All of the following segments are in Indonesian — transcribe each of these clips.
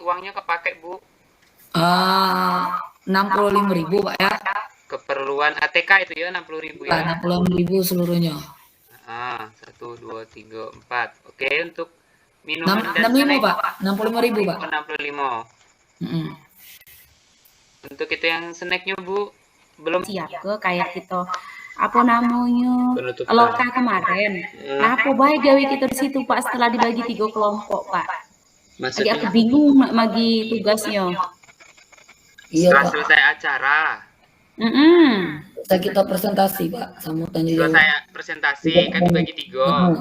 uangnya kepakai, Bu. 65.000 Pak ya. Keperluan ATK itu ya 60.000 Pak, ya. 66.000 seluruhnya. 1, 2, 3, 4. Oke, untuk minuman dan 65 snack Pak, 65.000 Pak. 65. Mm-mm. Untuk itu yang snacknya Bu, belum siap ke kayak kita apa namanya penutupan. loka kemarin. Nah, apa baik gawe kita di situ Pak setelah dibagi 3 kelompok Pak. Lagi aku Maksudnya bingung bagi tugasnya. Iya setelah Pak. selesai acara, Kita presentasi Pak, sama tanya jawab. selesai presentasi kan dibagi 3. Mm.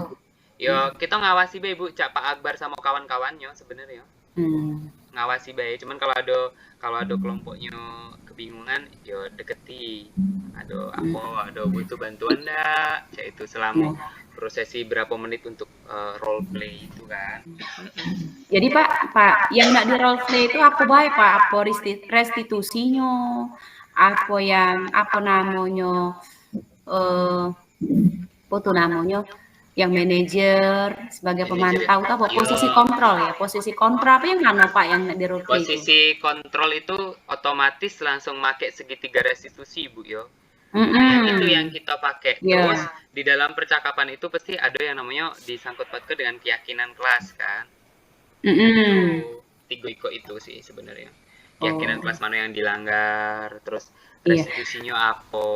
Yo, kita ngawasi bae Bu, Cak Pak Akbar sama kawan-kawannya sebenarnya. Ngawasi bae, cuman kalau ada kelompoknya kebingungan, yo deketi. Ada butuh bantuan enggak? Cak itu selama prosesi berapa menit untuk role play itu kan. Jadi Pak, yang nak di role play itu apa baik Pak? Apa restitusinya? Apa yang apa namanya? Apa namanya? Yang manajer sebagai pemantau atau posisi kontrol ya? Posisi kontrol apa yang mana Pak yang nak di role play itu? Posisi kontrol itu otomatis langsung pakai segitiga restitusi Bu yo. Itu yang kita pakai. Terus di dalam percakapan itu pasti ada yang namanya disangkut pautkan dengan keyakinan kelas kan. 3 itu sih sebenarnya. Keyakinan kelas mana yang dilanggar, terus restitusinya apa,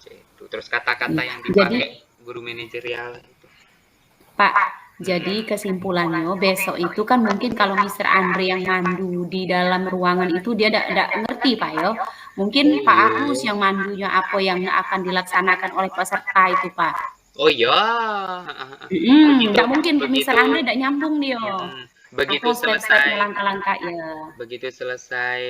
itu. Terus kata-kata yang dipakai guru manajerial itu. Pak, jadi kesimpulannya besok itu kan mungkin kalau Mr. Andre yang mandu di dalam ruangan itu dia tidak ngerti Pak ya. Mungkin Pak Agus yang mandunya apa yang akan dilaksanakan oleh peserta itu Pak. Oh iya. Tidak mungkin Mr. Andre tidak nyambung dia. Begitu selesai langkah-langkah ya. Begitu selesai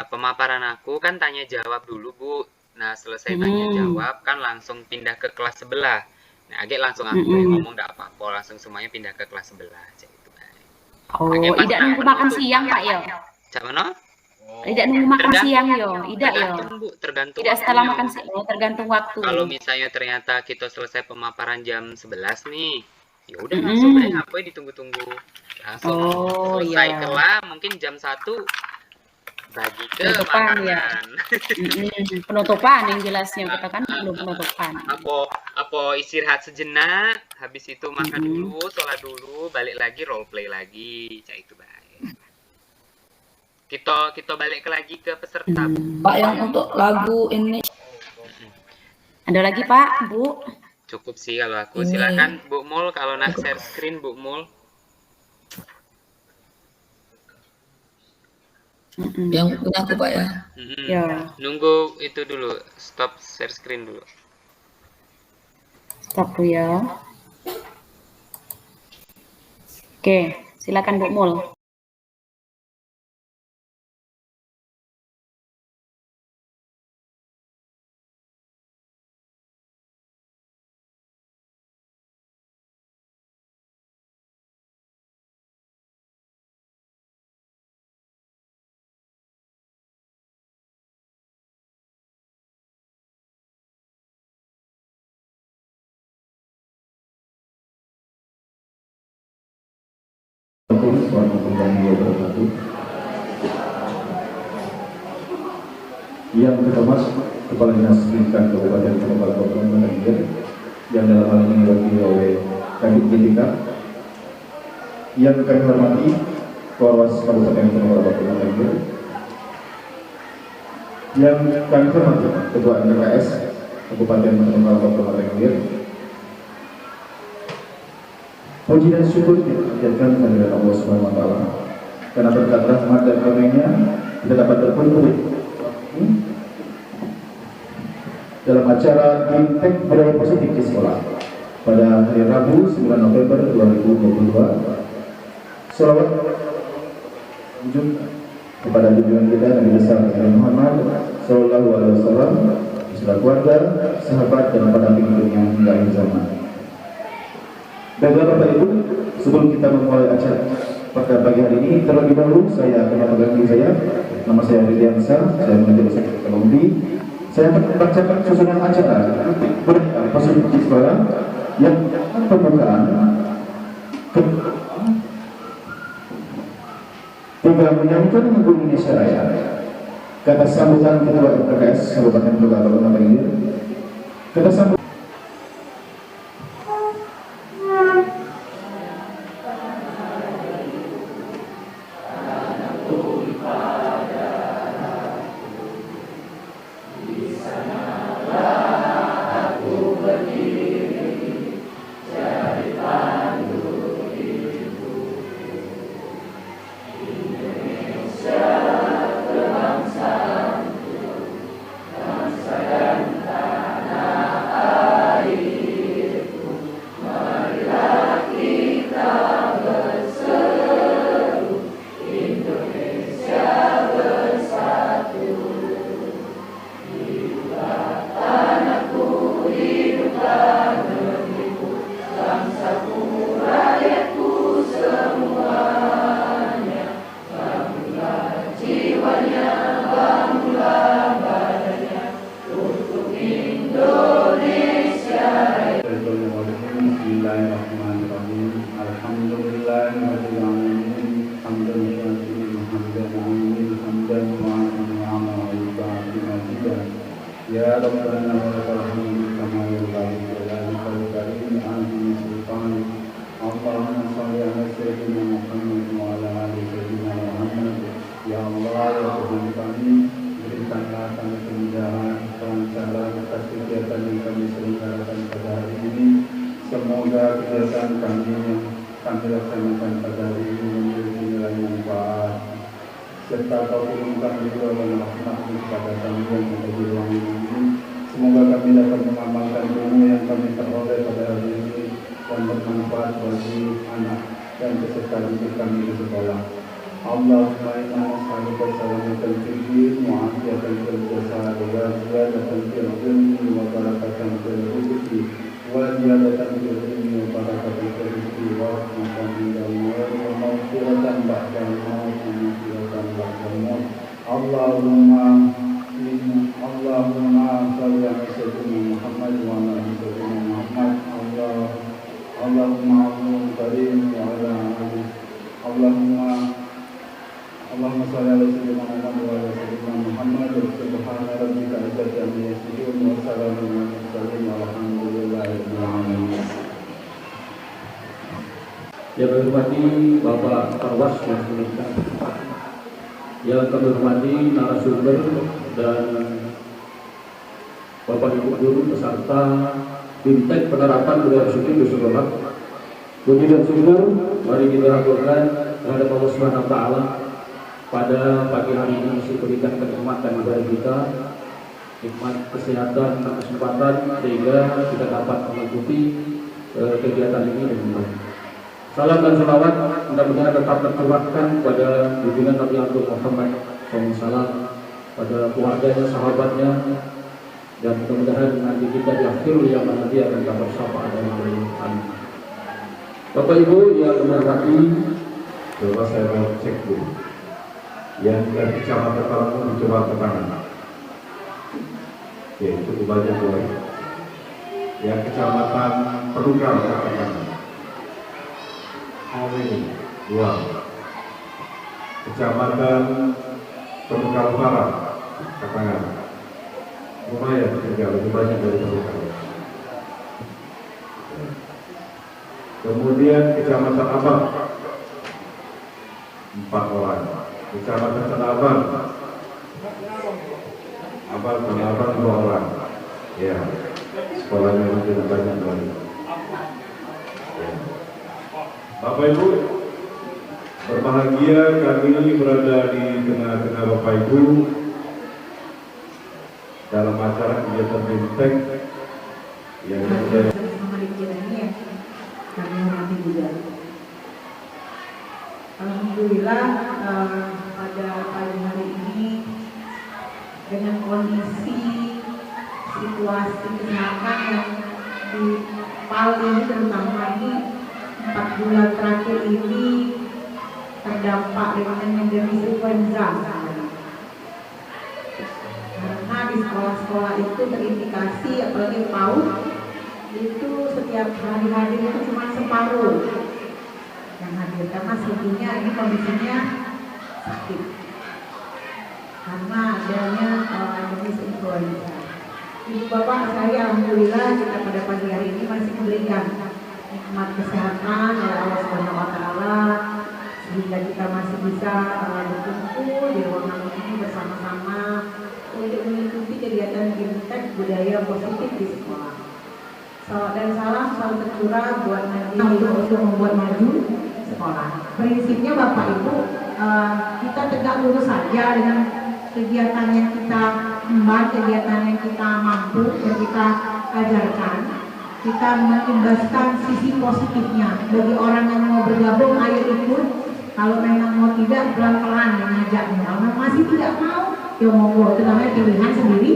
pemaparan aku kan tanya jawab dulu Bu. Nah selesai tanya jawab kan langsung pindah ke kelas sebelah. Nah agak langsung aku ngomong enggak apa-apa, langsung semuanya pindah ke kelas sebelah aja itu. Tidak nunggu makan siang Pak ya? Cak mana? Tidak nunggu makan siang yo, tidak yo. Bu, tergantung. Tidak setelah makan siang, tergantung waktu. Kalau misalnya ternyata kita selesai pemaparan jam 11 nih, ya udah langsung aja apa ditunggu-tunggu. Langsung selesai kelar mungkin jam 1 bagi ke penutupan ya. Penutupan yang jelasnya kita kan belum penutupan. Apa istirahat sejenak, habis itu makan dulu, sholat dulu, balik lagi role play lagi, cak itu baik. Kita balik lagi ke peserta. Pak yang untuk lagu ini ada lagi Pak, Bu? Cukup sih kalau aku. Silakan Bu Mul kalau nak share screen Bu Mul. Yang punya aku Pak ya. Ya. Nunggu itu dulu, stop share screen dulu. Stop dulu ya. Oke, silakan Bu Mul. Yang pertama, Kepala Dinas Pendidikan Kabupaten Kabupaten yang dalam hal ini diwakili oleh Kadip Pendidikan. Yang kami hormati Polres Kabupaten Kabupaten yang kami hormati Ketua MPKS Kabupaten Kabupaten. Puji dan syukur dipanjatkan kepada Allah Subhanahu wa taala. Karena berkat rahmat dan karunia kita dapat berkumpul dalam acara Bintang Budaya Positif di Sekolah pada hari Rabu 9 November 2022. Salawat ujung kepada junjungan kita Nabi besar Muhammad Sallallahu Alaihi Wasallam, beserta keluarga, sahabat dan pendamping hidupnya hingga akhir zaman. Baiklah Bapak Ibu, sebelum kita memulai acara pada pagi hari ini, terlebih dahulu saya akan mempegang diri saya. Nama saya Ridiansa, saya menjadi sekretariat Komdi. Saya akan membacakan susunan acara Budaya Positif di Sekolah yang pembukaan juga menyambut Guru Indonesia Raya. Kata sambutan Ketua RPKS Kabupaten Kota Kota ini. Kata sambutan. Ya Rabbana wa lakal hamdu kama yanbaghi li jalali karim azimi sultani. Allahumma shalli ala sayyidina Muhammad wa ala ali sayyidina Muhammad. Ya Allah, ya Tuhan kami, berikanlah kami kemudahan, kelancaran atas kegiatan yang kami selenggarakan pada hari ini. Semoga kegiatan kami yang kami laksanakan pada hari ini memiliki nilai manfaat, serta kau turunkan juga rahmat kepada kami yang ada di ruang ini. Semoga kami dapat mengamalkan ilmu yang kami peroleh pada hari ini dan bermanfaat bagi anak dan peserta didik kami di sekolah. Allahumma inna nas'aluka salamatan fid din wa afiyatan fil jasad wa ziyadatan fil ilmi wa barakatan fil rizqi wa ziyadatan fil ilmi wa barakatan fil rizqi wa rahmatan minal maut wa maghfiratan ba'dal maut wa maghfiratan ba'dal maut. Allahumma salli ala sayyidina Muhammad wa ala ali sayyidina Muhammad. Allahumma amin karim wa ala ali. Allahumma salli ala sayyidina Muhammad wa ala sayyidina Muhammad. Subhana rabbika izzati amma yasifun wa salamun alal mursalin walhamdulillahi rabbil alamin. Yang kami hormati Bapak Parwas yang kami hormati narasumber dan Bapak Ibu guru peserta Bimtek penerapan budaya positif di sekolah. Puji dan syukur mari kita lakukan terhadap Allah Subhanahu wa taala pada pagi hari ini masih berikan kenikmatan kepada kita, nikmat kesehatan dan kesempatan sehingga kita dapat mengikuti kegiatan ini dengan baik. Salam dan salawat mudah-mudahan tetap tercurahkan pada junjungan Nabi Muhammad SAW, pada keluarganya, sahabatnya, dan mudah-mudahan nanti kita di akhir yang nanti akan dapat syafaat dari Allah. Bapak Ibu yang hormati, coba saya mau cek dulu. Yang dari kecamatan Kampung dicoba ke kanan. Oke, cukup banyak boleh. Yang kecamatan Perukal ke kanan. Ini 2. Kecamatan Perukal Barat ke kanan. Lumayan juga lebih banyak dari Perukal. Kemudian Kecamatan Abang 4 orang. Kecamatan Tanabang Tanabang 2 orang. Ya, sekolahnya mungkin banyak lagi. Ya. Bapak Ibu berbahagia, kami berada di tengah-tengah Bapak Ibu dalam acara kegiatan Bimtek yang sudah kami hormati juga. Alhamdulillah pada pagi hari ini dengan kondisi situasi kesehatan yang di Palu terutama ini 4 bulan terakhir ini terdampak dengan endemi influenza. Karena di sekolah-sekolah itu terindikasi apalagi PAUD itu setiap hari-hari itu cuma separuh yang hadir, karena sebetulnya ini kondisinya sakit karena adanya jenis influenza. Ibu bapak saya alhamdulillah kita pada pagi hari ini masih diberikan nikmat kesehatan oleh Allah Subhanahu wa taala sehingga kita masih bisa berkumpul di ruangan ini bersama-sama untuk mengikuti kegiatan Bimtek budaya positif di sekolah. Salawat dan salam selalu tercurah buat Nabi untuk membuat maju sekolah. Prinsipnya Bapak Ibu, kita tegak lurus saja dengan kegiatan yang kita emban, kegiatan yang kita mampu, yang kita ajarkan. Kita mengimbaskan sisi positifnya bagi orang yang mau bergabung, ayo ikut. Kalau memang mau tidak, pelan-pelan mengajaknya. Kalau masih tidak mau, ya monggo, itu namanya pilihan sendiri.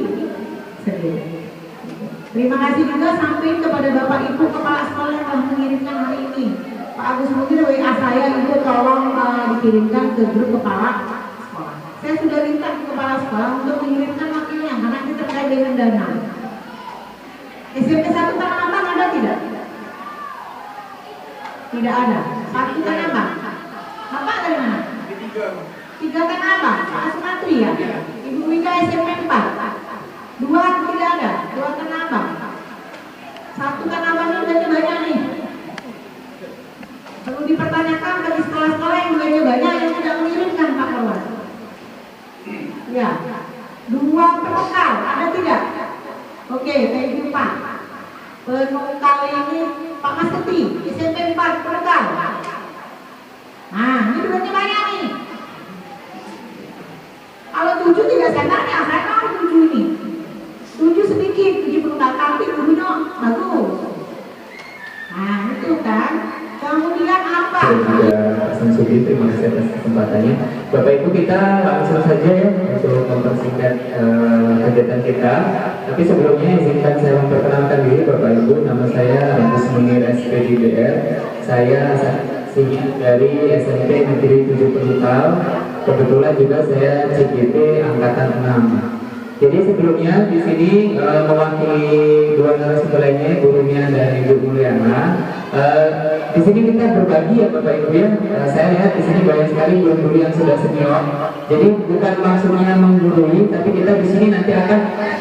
Terima kasih juga sampai kepada Bapak Ibu Kepala Sekolah yang telah mengirimkan hari ini. Pak Agus mungkin WA saya itu tolong dikirimkan ke grup kepala sekolah. Saya sudah minta ke kepala sekolah untuk mengirimkan wakilnya karena ini terkait dengan dana. SMP 1 Tanah Abang ada tidak? Tidak ada. 1 Tanah Abang. Bapak dari mana? 3 Tanah Abang. Pak Sumatri ya? Ibu Wika SMP 4. 2 tidak ada. 2 Tanah Abang. 1 Tanah Abang ini udah banyak nih. Perlu dipertanyakan bagi sekolah-sekolah yang duanya banyak yang tidak mengirimkan Pak Kawan. Ya. 2 penukal ada tidak? Oke, thank you Pak. Penukal ini Pak Mas Ketri, SMP 4 penukal. Nah, ini duanya banyak nih. Kalau 7 tidak saya tanya, saya tahu 7 ini. 7 sedikit, 7 penukal, tapi gurunya bagus. Nah, itu kan. Kemudian apa? Samsudi, terima kasih atas kesempatannya. Bapak Ibu, kita langsung saja ya untuk mempersingkat kegiatan kita. Tapi sebelumnya izinkan saya memperkenalkan diri Bapak Ibu. Nama saya Agus Munir SPDBR. Saya dari SMP Negeri 7 Penukal. Kebetulan juga saya CGT Angkatan 6. Jadi sebelumnya di sini mewakili dua narasumber lainnya, gurunya dan Ibu Mulyana. Di sini kita berbagi ya Bapak Ibu ya. Saya lihat di sini banyak sekali guru-guru yang sudah senior. Jadi bukan maksudnya menggurui, tapi kita di sini nanti akan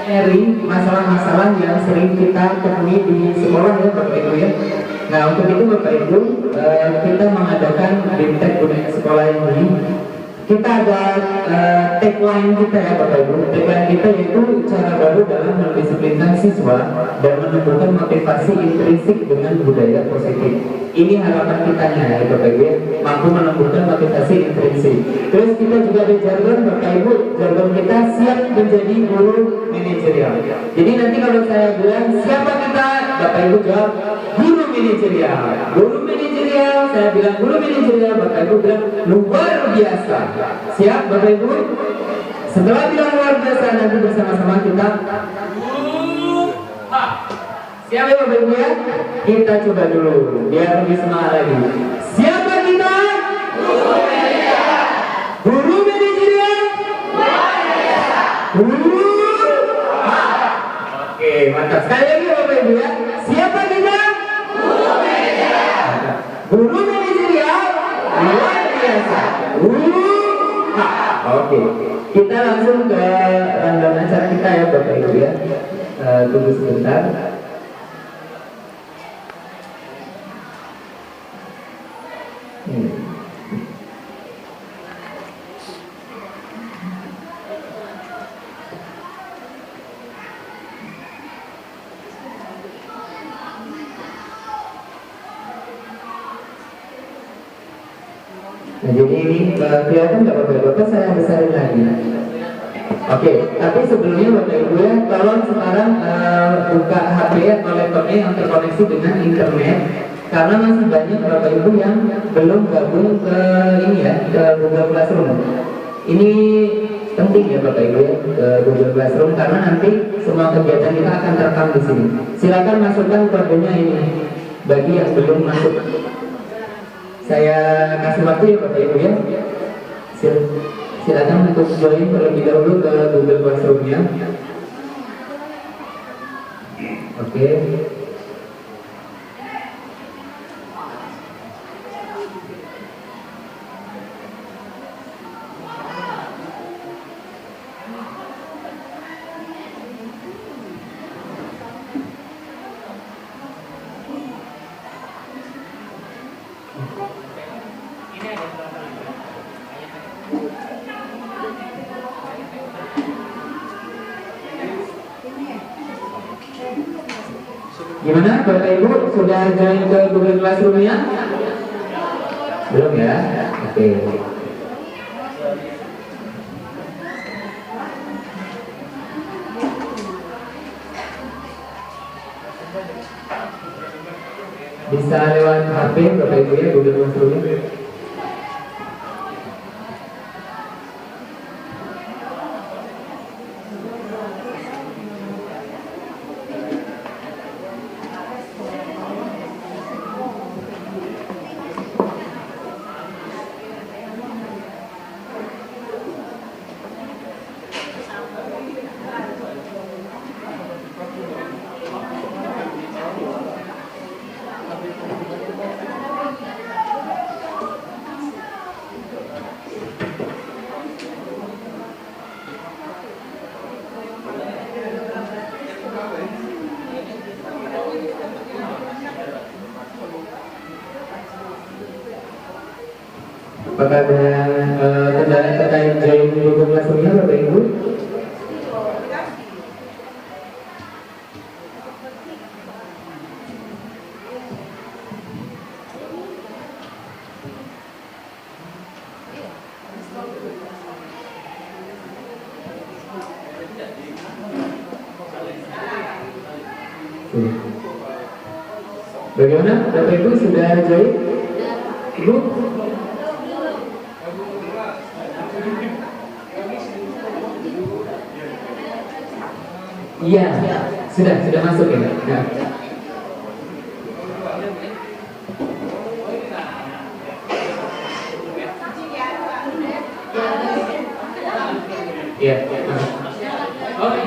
sharing masalah-masalah yang sering kita temui di sekolah ya Bapak Ibu ya. Nah untuk itu Bapak Ibu kita mengadakan Bimtek budaya sekolah ini. Kita ada tagline kita ya Bapak Ibu. Tagline kita yaitu cara baru dalam mendisiplinkan siswa dan menumbuhkan motivasi intrinsik dengan budaya positif. Ini harapan kita ya Bapak Ibu, mampu menumbuhkan motivasi intrinsik. Terus kita juga ada jargon Bapak Ibu, jargon kita siap menjadi guru manajerial. Jadi nanti kalau saya bilang siapa kita, Bapak Ibu jawab guru manajerial. Guru manajerial, saya bilang guru manajerial, Bapak Ibu bilang luar biasa. Siap Bapak Ibu? Setelah bilang luar biasa, nanti bersama-sama kita siap ya Bapak Ibu ya? Kita coba dulu biar lebih semangat lagi. Siapa kita? Guru manajerial. Guru manajerial? Guru. Oke, mantap. Sekali lagi Bapak Ibu ya. Siapa kita? Guru manajerial. Guru manajerial luar biasa. Oke, kita langsung ke rundown acara kita ya Bapak Ibu ya. Tunggu sebentar. Nah, jadi ini kelihatan nggak Bapak-Bapak, saya besarin lagi. Oke, tapi sebelumnya Bapak Ibu ya, tolong sekarang buka HP atau laptopnya yang terkoneksi dengan internet, karena masih banyak Bapak Ibu yang belum gabung ke ini ya, ke Google Classroom. Ini penting ya Bapak Ibu ya, ke Google Classroom karena nanti semua kegiatan kita akan terekam di sini. Silakan masukkan kodenya ini bagi yang belum masuk. Saya kasih waktu ya Bapak Ibu ya. Silakan untuk join terlebih dahulu ke Google Classroom-nya. Oke. Gimana Bapak Ibu, sudah join ke Google Classroom-nya? Belum ya? Oke. Bisa lewat HP Bapak Ibu ya, Google Classroom-nya. Apakah ada kendala terkait join Google Classroom-nya Bapak Ibu? Bagaimana Bapak Ibu sudah join? Ibu? Iya, sudah masuk ya. Nah. Iya. Oke.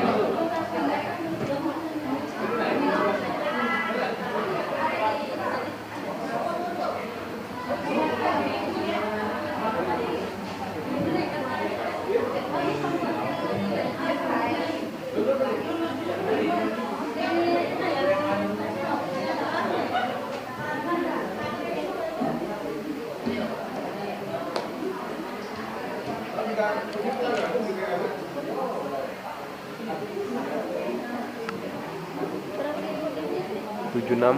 enam.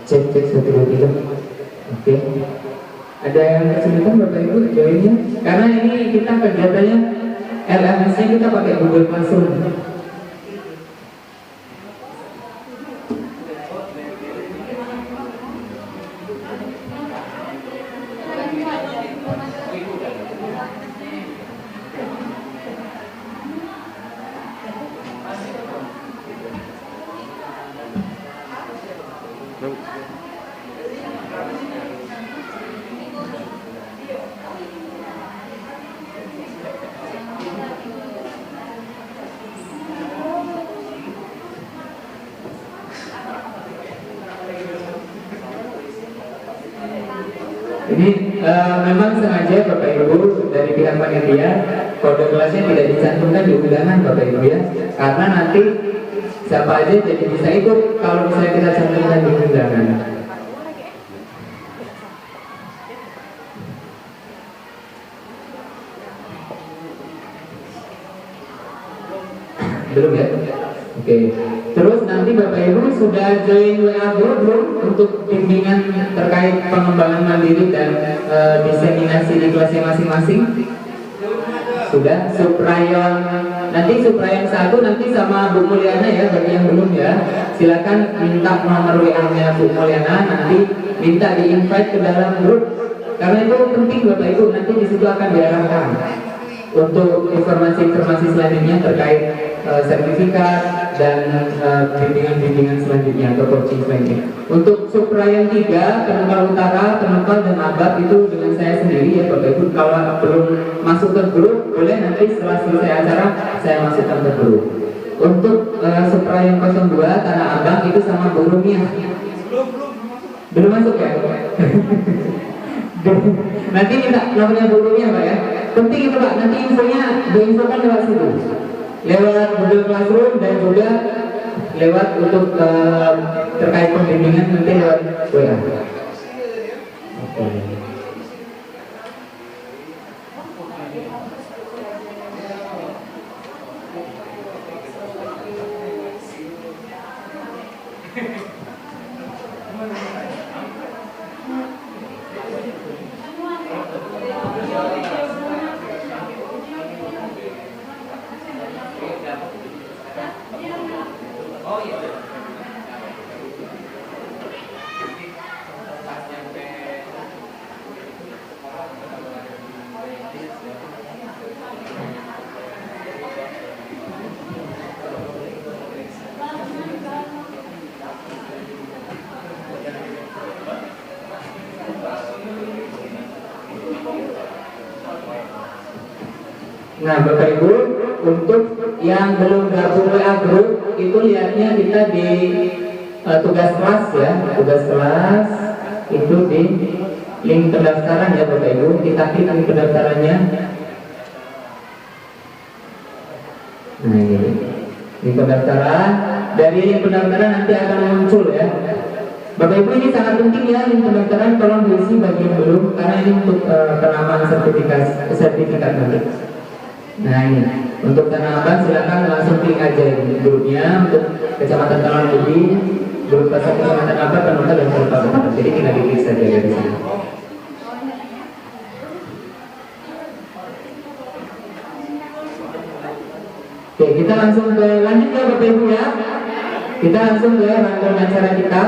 Cek 1 2 3. Oke. Ada yang kesulitan Bapak Ibu joinnya? Karena ini kita kegiatannya LMS-nya kita pakai Google Classroom. Ini memang sengaja Bapak Ibu dari pihak panitia kode kelasnya tidak dicantumkan di undangan Bapak Ibu ya, karena nanti siapa aja jadi bisa ikut kalau misalnya kita cantumkan di undangan. Belum ya? Oke. Terus nanti Bapak Ibu sudah join WA group belum untuk bimbingan terkait pengembangan mandiri dan diseminasi di kelasnya masing-masing? Sudah. Suprayon nanti Suprayon 1 nanti sama Bu Mulyana ya, bagi yang belum ya. Silakan minta nomor WA-nya Bu Mulyana, nanti minta di-invite ke dalam grup. Karena itu penting Bapak Ibu, nanti di situ akan diarahkan untuk informasi-informasi selanjutnya terkait sertifikat dan bimbingan-bimbingan selanjutnya atau coaching selanjutnya. Untuk Suprayan 3, Penempal Utara, Penempal dan Abad itu dengan saya sendiri ya Bapak Ibu. Kalau belum masuk ke grup, boleh nanti setelah selesai acara saya masukkan ke grup. Untuk Suprayan 02, Tanah Abang itu sama Bu Rumia. Belum masuk ya? Nanti minta nomornya Bu Rumia Pak ya. Penting itu Pak, nanti infonya diinfokan lewat situ. lewat Google Classroom dan juga lewat untuk terkait pembimbingan nanti lewat WA. Nah, Bapak Ibu, untuk yang belum gabung WA Group itu lihatnya kita di tugas kelas ya, tugas kelas itu di link pendaftaran ya Bapak Ibu, kita klik link pendaftarannya. Nah ini link pendaftaran, dari link pendaftaran nanti akan muncul ya. Bapak Ibu, ini sangat penting ya, link pendaftaran tolong diisi bagi yang belum, karena ini untuk penamaan sertifikat nanti. Nah ini untuk Tanah Abang silakan langsung klik aja di grupnya. Untuk Kecamatan Taman Budi, grup pasar Kecamatan Abang, Penuka dan Kabupaten. Jadi tinggal diklik saja dari sini. Oke, kita langsung ke lanjut ya Bapak Ibu ya. Kita langsung ke rangkaian acara kita.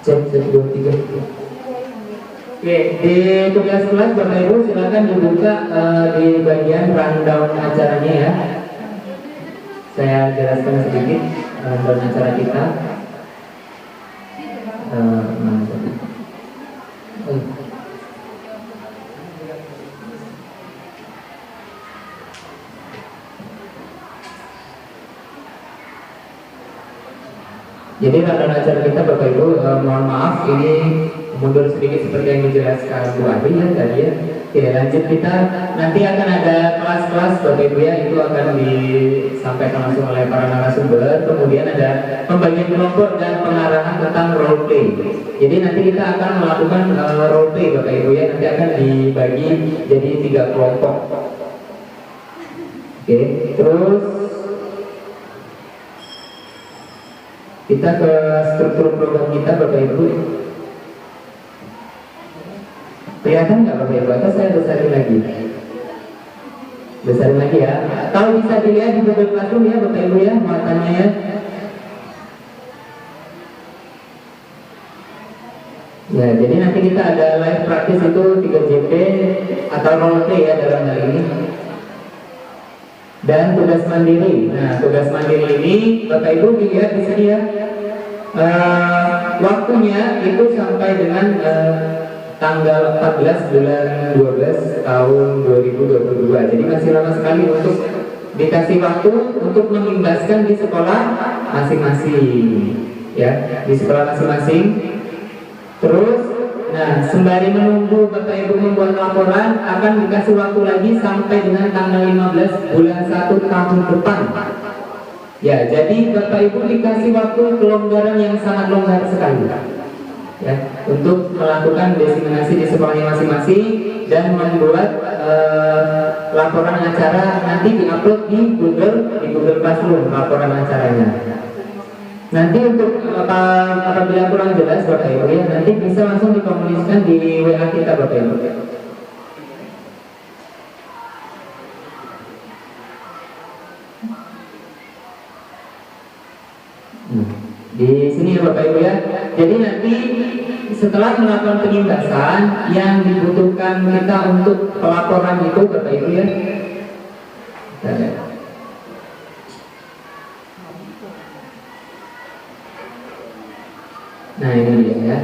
Cek 1, 2, 3. Oke, di tugas kelas Bapak Ibu silakan dibuka di bagian rundown acaranya ya. Saya jelaskan sedikit rundown acara kita. Jadi rundown acara kita Bapak Ibu, mohon maaf ini mundur sedikit seperti yang dijelaskan Bu Adi ya tadi ya. Oke, lanjut, kita nanti akan ada kelas-kelas Bapak Ibu ya, itu akan disampaikan langsung oleh para narasumber. Kemudian ada pembagian kelompok dan pengarahan tentang role play. Jadi nanti kita akan melakukan role play Bapak Ibu ya, nanti akan dibagi jadi 3 kelompok. Oke, terus kita ke struktur program kita Bapak Ibu. Kelihatan nggak Bapak Ibu? Atau saya besarin lagi? Besarin lagi ya. Kalau bisa dilihat di Google Classroom ya Bapak Ibu ya, muatannya ya. Ya, jadi nanti kita ada live praktis itu 3JP atau role play ya dalam hal ini. Dan tugas mandiri. Nah, tugas mandiri ini Bapak Ibu dilihat di sini ya. Waktunya itu sampai dengan tanggal 14 bulan 12 tahun 2022. Jadi masih lama sekali untuk dikasih waktu untuk mengimbaskan di sekolah masing-masing. Ya, di sekolah masing-masing. Terus Nah, sembari menunggu Bapak Ibu membuat laporan, akan dikasih waktu lagi sampai dengan tanggal 15 bulan 1 tahun depan. Ya, jadi Bapak Ibu dikasih waktu kelonggaran yang sangat longgar sekali, ya, untuk melakukan diseminasi di sekolahnya masing-masing dan membuat laporan acara nanti diupload di Google Classroom laporan acaranya. Nanti untuk apabila kurang jelas Bapak Ibu ya, nanti bisa langsung dikomunikasikan di WA kita Bapak Ibu. Di sini ya Bapak Ibu ya. Jadi nanti setelah melakukan penindasan yang dibutuhkan kita untuk pelaporan itu Bapak Ibu ya. Nah ini dia ya.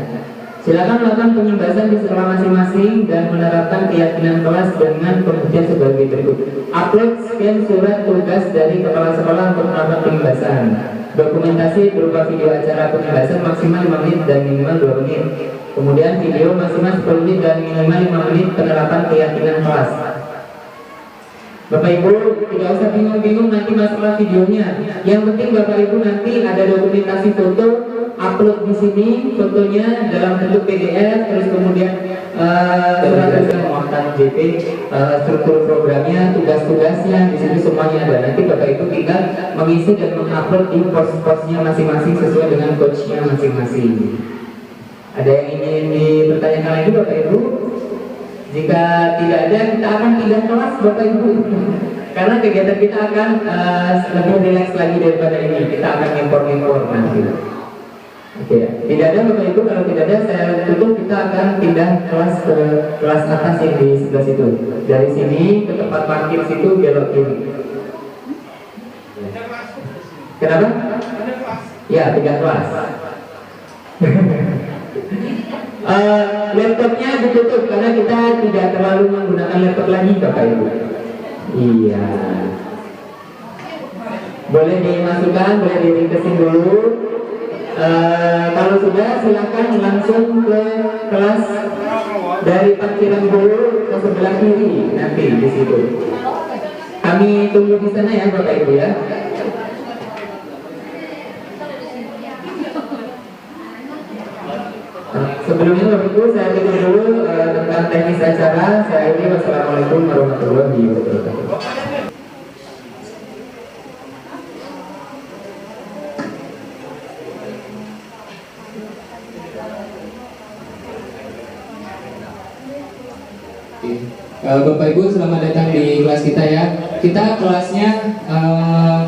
Silakan melakukan penindasan di sekolah masing-masing dan menerapkan keyakinan kelas dengan pembuktian sebagai berikut. Upload scan surat tugas dari kepala sekolah untuk melakukan penindasan. Dokumentasi berupa video acara penindasan maksimal 5 menit dan minimal 2 menit. Kemudian video maksimal 10 menit dan minimal 5 menit penerapan keyakinan kelas. Bapak Ibu tidak usah bingung-bingung nanti masalah videonya. Yang penting Bapak Ibu nanti ada dokumentasi foto, upload di sini fotonya dalam bentuk PDF, terus kemudian surat muatan JP, struktur programnya, tugas-tugasnya di sini semuanya ada. Nanti Bapak Ibu tinggal mengisi dan mengupload di pos-posnya masing-masing sesuai dengan coachnya masing-masing. Ada yang ingin dipertanyakan lagi Bapak Ibu? Jika tidak ada, kita akan pindah kelas Bapak Ibu. Karena kegiatan kita akan lebih rileks lagi daripada ini. Kita akan impor-impor nanti. Oke, tidak ada Bapak Ibu. Kalau tidak ada, saya tutup. Kita akan pindah kelas ke kelas atas yang di sebelah situ. Dari sini ke tempat parkir situ belok kiri. Kenapa? Ya, pindah kelas. Laptopnya ditutup karena kita tidak terlalu menggunakan laptop lagi Bapak Ibu. Iya. Boleh dimasukkan, boleh diringkesin dulu. Kalau sudah silakan langsung ke kelas dari parkiran dulu ke sebelah kiri nanti di situ. Kami tunggu di sana ya Bapak Ibu ya. Sebelumnya Bapak Ibu saya tutup dulu tentang teknis acara. Saya ini wassalamualaikum warahmatullahi wabarakatuh. Bapak Ibu selamat datang di kelas kita ya. Kita kelasnya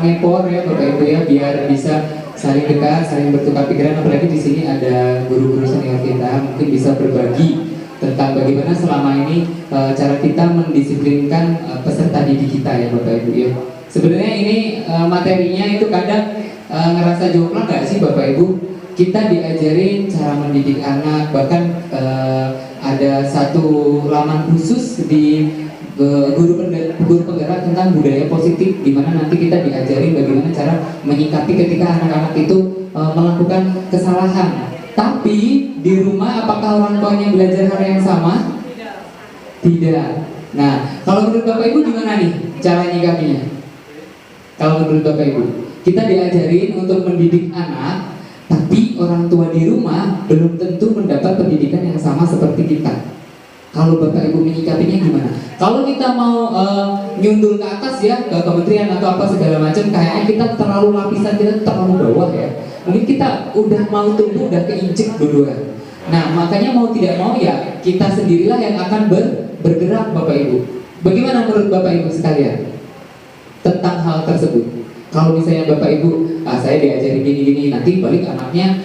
ngepor ya Bapak Ibu ya, biar bisa saling dekat, saling bertukar pikiran. Apalagi di sini ada guru-guru senior kita, mungkin bisa berbagi tentang bagaimana selama ini cara kita mendisiplinkan peserta didik kita ya Bapak Ibu ya. Sebenarnya ini materinya itu kadang ngerasa jomplang nggak sih Bapak Ibu? Kita diajarin cara mendidik anak, bahkan ada satu laman khusus di guru penggerak tentang budaya positif, di mana nanti kita diajarin bagaimana cara menyikapi ketika anak-anak itu melakukan kesalahan. Tapi di rumah apakah orang tuanya belajar hal yang sama? Tidak. Nah, kalau menurut Bapak Ibu gimana nih cara nyikapinya? Kalau menurut Bapak Ibu, kita diajarin untuk mendidik anak, tapi orang tua di rumah belum tentu mendapat pendidikan yang sama seperti kita. Kalau Bapak Ibu menyikapinya gimana? Kalau kita mau nyundul ke atas ya, ke kementerian atau apa segala macam, kayaknya kita terlalu lapisan kita terlalu bawah ya. Mungkin kita udah mau tumbuh, udah keinjek duluan. Nah, makanya mau tidak mau ya kita sendirilah yang akan bergerak Bapak Ibu. Bagaimana menurut Bapak Ibu sekalian tentang hal tersebut? Kalau misalnya Bapak Ibu, saya diajari gini-gini, nanti balik anaknya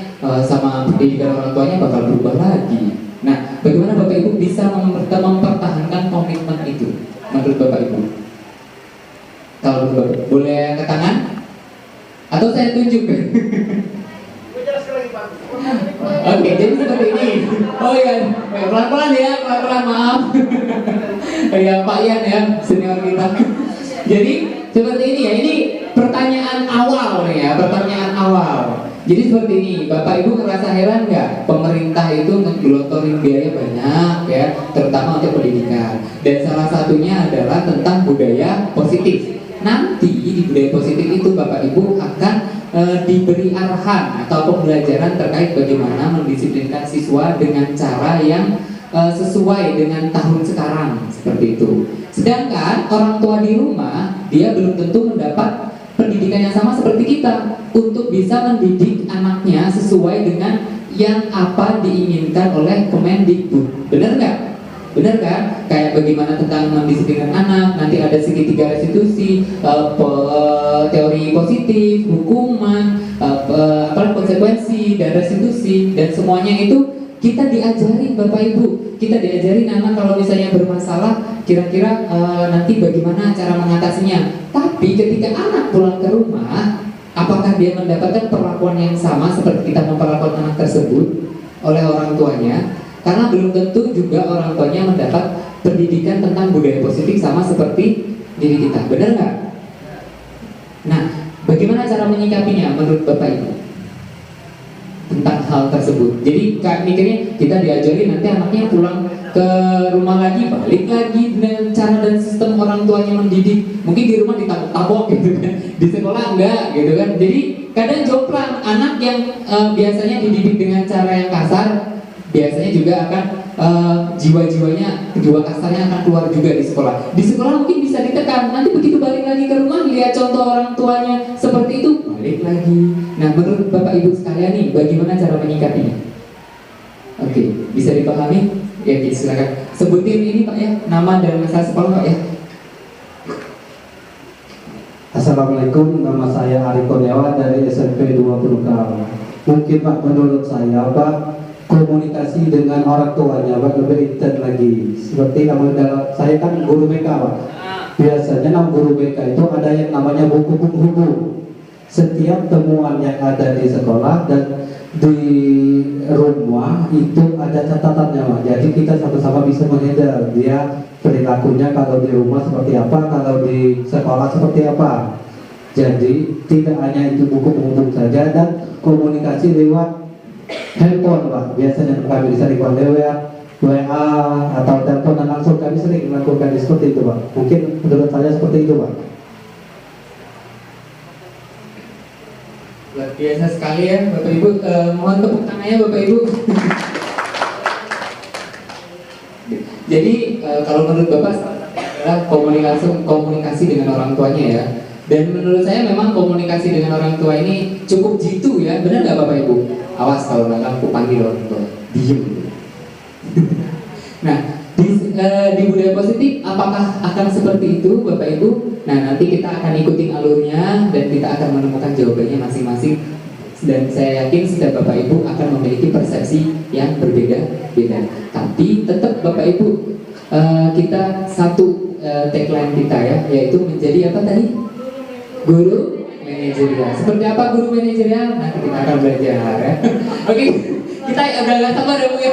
sama pendidikan orang tuanya bakal berubah lagi. Nah, bagaimana Bapak Ibu bisa mempertahankan komitmen itu menurut Bapak Ibu? Kalau Bapak boleh ke tangan? Atau saya tunjuk? Oke, jadi seperti ini. Oh iya, pelan-pelan ya, pelan-pelan maaf. Ya Pak Ian ya, senior kita. Jadi seperti ini ya, ini pertanyaan awal nih ya, pertanyaan awal. Jadi seperti ini, Bapak Ibu ngerasa heran nggak? Pemerintah itu ngegelotorin biaya banyak ya, terutama untuk pendidikan. Dan salah satunya adalah tentang budaya positif. Nanti di budaya positif itu Bapak Ibu akan diberi arahan atau pembelajaran terkait bagaimana mendisiplinkan siswa dengan cara yang sesuai dengan tahun sekarang, seperti itu. Sedangkan orang tua di rumah dia belum tentu mendapat pendidikan yang sama seperti kita untuk bisa mendidik anaknya sesuai dengan yang apa diinginkan oleh Kemendikbud. Benar nggak? Benar kan? Kayak bagaimana tentang mendisiplinkan anak, nanti ada segitiga restitusi, teori positif, hukuman, konsekuensi dan restitusi, dan semuanya itu kita diajarin Bapak Ibu. Kita diajarin anak kalau misalnya bermasalah, kira-kira nanti bagaimana cara mengatasinya. Tapi ketika anak pulang ke rumah, apakah dia mendapatkan perlakuan yang sama seperti kita memperlakukan anak tersebut oleh orang tuanya? Karena belum tentu juga orang tuanya mendapat pendidikan tentang budaya positif sama seperti diri kita. Benar nggak? Nah, bagaimana cara menyikapinya menurut Bapak Ibu tentang hal tersebut? Jadi mikirnya kita diajari nanti anaknya pulang ke rumah lagi, balik lagi dengan cara dan sistem orang tuanya mendidik. Mungkin di rumah ditabok-tabok gitu kan, di sekolah enggak gitu kan. Jadi kadang jomplang, anak yang biasanya dididik dengan cara yang kasar, biasanya juga akan jiwa kasarnya akan keluar juga di sekolah. Di sekolah mungkin bisa ditekan, nanti begitu balik lagi ke rumah lihat contoh orang tuanya seperti itu, balik lagi. Nah, menurut Bapak Ibu sekalian nih, bagaimana cara menyikapinya? Oke, bisa dipahami? Ya, silakan sebutin ini Pak ya, nama dan masa sekolah Pak ya. Assalamualaikum, nama saya Ari Kurniawan dari SMP 20 Kal. Mungkin Pak, menurut saya Pak, komunikasi dengan orang tuanya Pak lebih intens lagi. Seperti dalam saya kan guru BK Pak. Biasanya guru BK itu ada yang namanya buku penghubung. Setiap temuan yang ada di sekolah dan di rumah itu ada catatannya Pak. Jadi kita sama-sama bisa menghindar dia perilakunya kalau di rumah seperti apa, kalau di sekolah seperti apa. Jadi tidak hanya itu buku penghubung saja dan komunikasi lewat handphone Pak. Biasanya kami bisa lewat WA atau telepon dan langsung kami sering melakukan seperti itu Pak. Mungkin menurut saya seperti itu Pak. Luar biasa sekali ya Bapak Ibu, mohon tepuk tangannya Bapak Ibu. Jadi kalau menurut Bapak adalah komunikasi dengan orang tuanya ya. Dan menurut saya memang komunikasi dengan orang tua ini cukup jitu ya, benar nggak Bapak Ibu? Awas kalau nggak aku panggil orang tua, diem. Nah, di budaya positif apakah akan seperti itu Bapak Ibu? Nah, nanti kita akan ikutin alurnya dan kita akan menemukan jawabannya masing-masing. Dan saya yakin setiap Bapak Ibu akan memiliki persepsi yang berbeda-beda. Tapi tetap Bapak Ibu, kita satu tagline kita ya, yaitu menjadi apa tadi? Guru manajerial. Seperti apa guru manajerial? Nanti kita akan belajar ya. Oke, kita udah gak sabar ya Bu ya.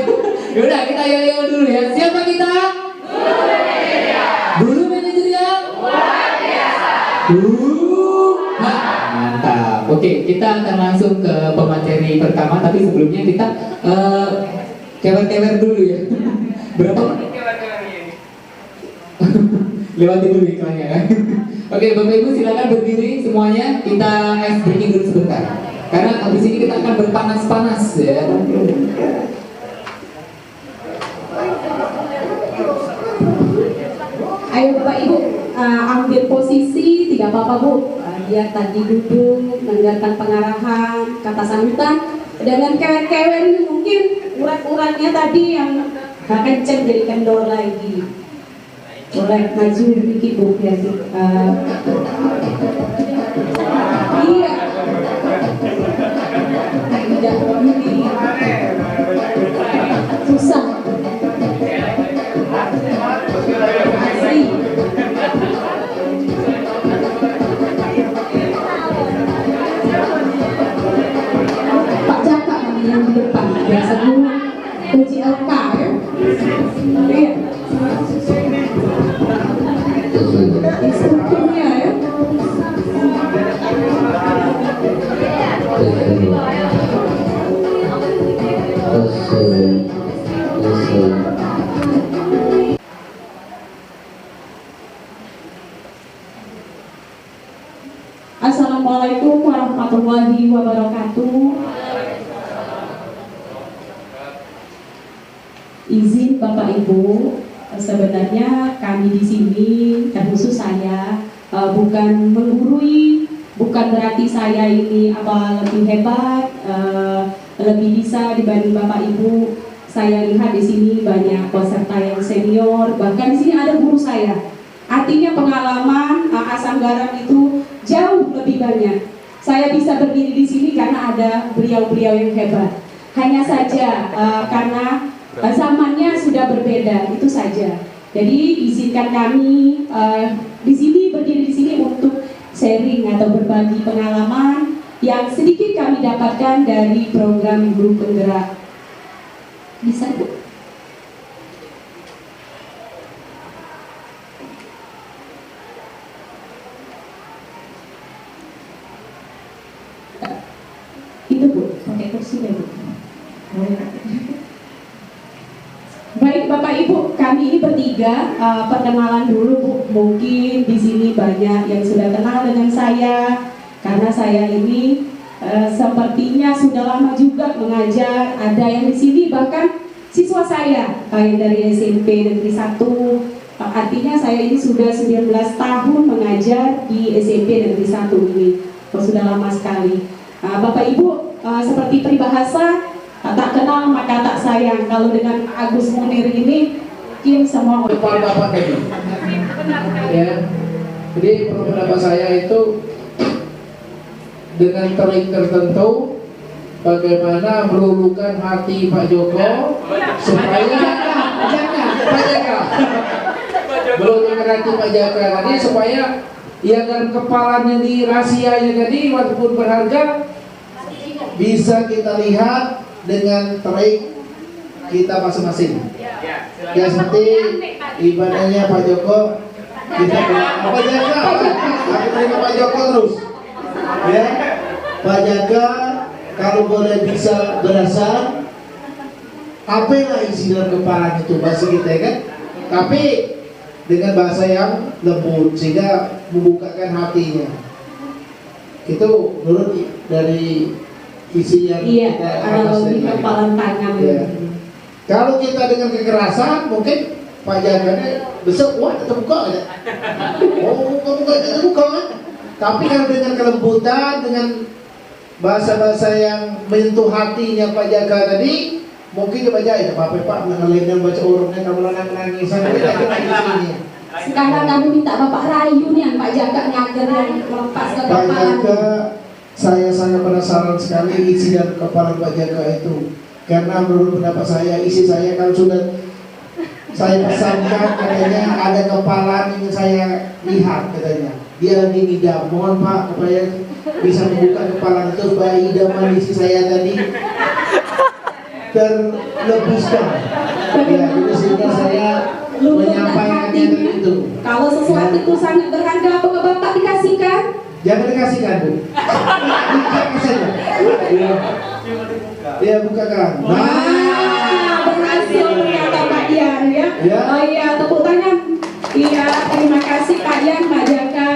Yaudah kita yel-yel dulu ya. Siapa kita? Guru manajerial. Guru manajerial? Luar biasa. Mantap. Oke, kita akan langsung ke pemateri pertama. Tapi sebelumnya kita kewer-kewer dulu ya. Berapa menit kewer-kewernya ini? Lewati dulu iklannya kan. Oke, Bapak Ibu silakan berdiri semuanya. Kita ice breaking dulu sebentar. Karena habis ini kita akan berpanas-panas ya. Ayo Bapak Ibu, ambil posisi, tidak apa-apa Bu. Dia tadi duduk, mendengarkan pengarahan, kata sambutan. Dengan kewer-kewer ini mungkin urat-uratnya tadi yang gak kenceng jadi kendor lagi. Boleh maju sedikit Bu ya. Iya. Tidak begini. Susah. Asli. Pak Jaka yang di depan biasa dulu PJLK ya. Iya. Instrukturnya ya. Assalamualaikum warahmatullahi wabarakatuh. Izin Bapak Ibu, sebenarnya kami di sini, terkhusus saya, bukan menggurui, bukan berarti saya ini lebih hebat, lebih bisa dibanding Bapak Ibu. Saya lihat di sini banyak peserta yang senior, bahkan di sini ada guru saya. Artinya pengalaman asam garam itu jauh lebih banyak. Saya bisa berdiri di sini karena ada beliau-beliau yang hebat. Hanya saja karena zamannya sudah berbeda, itu saja. Jadi izinkan kami di sini berdiri di sini untuk sharing atau berbagi pengalaman yang sedikit kami dapatkan dari program Guru Penggerak. Bisa Bu? Itu Bu, pakai kursinya Bu. Baik Bapak Ibu, kami ini bertiga perkenalan dulu Bu. Mungkin di sini banyak yang sudah kenal dengan saya karena saya ini sepertinya sudah lama juga mengajar. Ada yang di sini bahkan siswa saya yang dari SMP Negeri 1. Artinya saya ini sudah 19 tahun mengajar di SMP Negeri 1 ini. Sudah lama sekali. Bapak Ibu, seperti peribahasa, tak kenal maka tak sayang. Kalau dengan Agus Munir ini mungkin semua depan Bapak tadi. Ya. Jadi pendapat saya itu dengan trik tertentu bagaimana meluluhkan hati Pak Joko supaya Pak Jaka meluluhkan hati Pak Jaka tadi supaya ya dalam kepalanya di rahasianya tadi walaupun berharga bisa kita lihat dengan trik kita masing-masing. Ya seperti ibadahnya Pak Joko, kita Pak Jaka, aku terima Pak Joko terus. Ya, Pak Jaka kalau boleh bisa berasal, apalah isi dalam kepala itu bahasa kita kan? Tapi dengan bahasa yang lembut sehingga membukakan hatinya. Itu menurut dari isi yang kita analogi kepalan tangan. Ya. Kalau kita dengan kekerasan mungkin Pak Jaganya besok wah terbuka aja. Oh buka terbuka kan? Tapi kalau dengan kelembutan, dengan bahasa-bahasa yang menyentuh hatinya Pak Jaga tadi, mungkin dia baca ya Pak mengenai baca urutnya kamu nangis Sekarang kami minta Bapak rayu nih Pak Jaga ngajar yang lepas ke Pak Jaga. Saya sangat penasaran sekali isi dan kepala Pak Jaga itu, karena menurut pendapat saya isi saya kalau sudah saya pesankan katanya ada kepala yang saya lihat katanya dia lagi ngidam. Mohon Pak supaya bisa membuka kepala itu supaya idaman isi saya tadi terlebiskan. Ya, jadi sehingga saya menyampaikannya itu. Kalau sesuatu itu sangat berharga, apakah Bapak dikasihkan? Jangan dikasihkan Bu. Buka saja. Ya bukakan. Wah, berhasil ternyata Pak Yan ya. Oh iya, tepuk tangan. Iya, terima kasih Pak Yan, Pak Jaka.